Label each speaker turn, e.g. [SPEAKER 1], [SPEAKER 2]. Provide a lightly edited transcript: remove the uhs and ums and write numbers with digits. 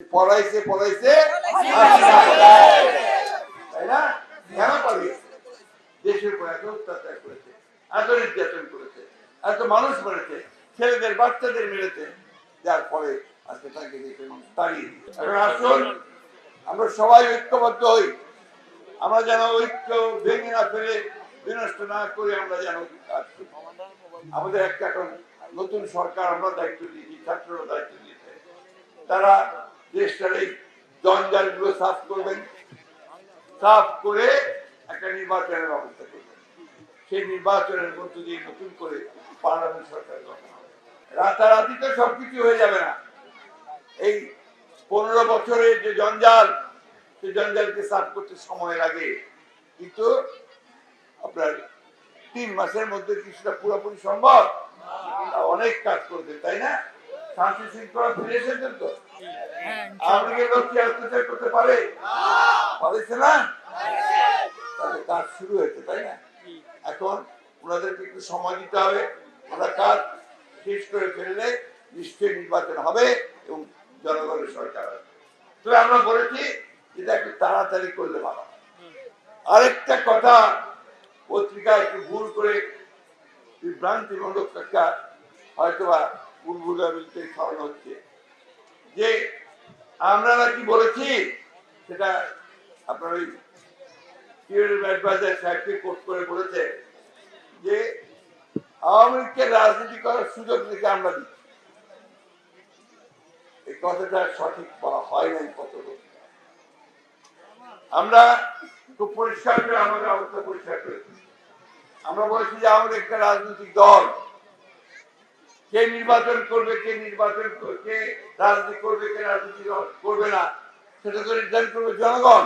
[SPEAKER 1] পড়াইছে পড়াইছে তাই না? কেন পালিয়েছে? দেশের উপর এত অত্যাচার করেছে, এত নির্যাতন করেছে, এত মানুষ মেরেছে, ছেলেদের বাচ্চাদের মেরেছে, যার ফলে আজকে তাকে দেশের মানুষ তাড়িয়ে দিয়েছে। এখন আসুন আমরা সবাই ঐক্যবদ্ধ হই, আমরা যেন ঐক্য ভেঙে না ফেলে বিনষ্ট না করে আমরা যেন কাজ করি। আমাদের একটা এখন নতুন সরকার আমরা দায়িত্ব দিয়েছি, ছাত্ররা দায়িত্ব দিয়েছে, তারা দেশটার এই জঞ্জাল গুলো সাফ করবেন, সাফ করে একটা নির্বাচনের ব্যবস্থা করবেন। সেই নির্বাচনের মধ্য দিয়ে নতুন করে পার্লামেন্ট সরকার গঠন হবে। রাতারাতি তো সবকিছু হয়ে যাবে না। এই 15 বছরের যে জঞ্জাল, সেই জঞ্জালকে সাফ করতে সময় লাগে, কিন্তু আপনার 3 মাসের মধ্যে কিছুটা পুরোপুরি সম্ভব? অনেক কাজ করবে, তাই না? শান্তি শৃঙ্খলা ফিরে এসেছেন তো? আওয়ামী লীগের লোক কি অত্যাচার করতে পারে? পারেছে না? তাহলে কাজ শুরু হয়েছে, তাই না? এখন ওনাদেরকে একটু সময় দিতে হবে। ওরা কাজ শেষ করে ফেললে নিশ্চয়ই নির্বাচন হবে এবং জনগণের সরকার হবে। তবে আমরা বলেছি যেটা একটু তাড়াতাড়ি করলে ভালো। আরেকটা কথা পত্রিকায় একটু ভুল করে বিভ্রান্তিমূলক একটা হয়তো বা ভুলভুলামিতে ছড়ানো হচ্ছে যে আমরা নাকি বলেছি, সেটা আপনার ওই সাহেবকে কোট করে বলেছে যে আওয়ামী লীগকে রাজনীতি করার সুযোগ থেকে আমরা দিচ্ছি। এই কথাটা সঠিক বলা হয় নাই। কত আমরা খুব পরিষ্কার করে আমাদের অবস্থা পরিষ্কার করেছি। আমরা বলেছি যে আমাদের একটা রাজনৈতিক দল, কে নির্বাচন করবে, কে রাজনীতি করবে, কে রাজনীতি করবে না, সেটা তো নির্ধারণ করবে জনগণ।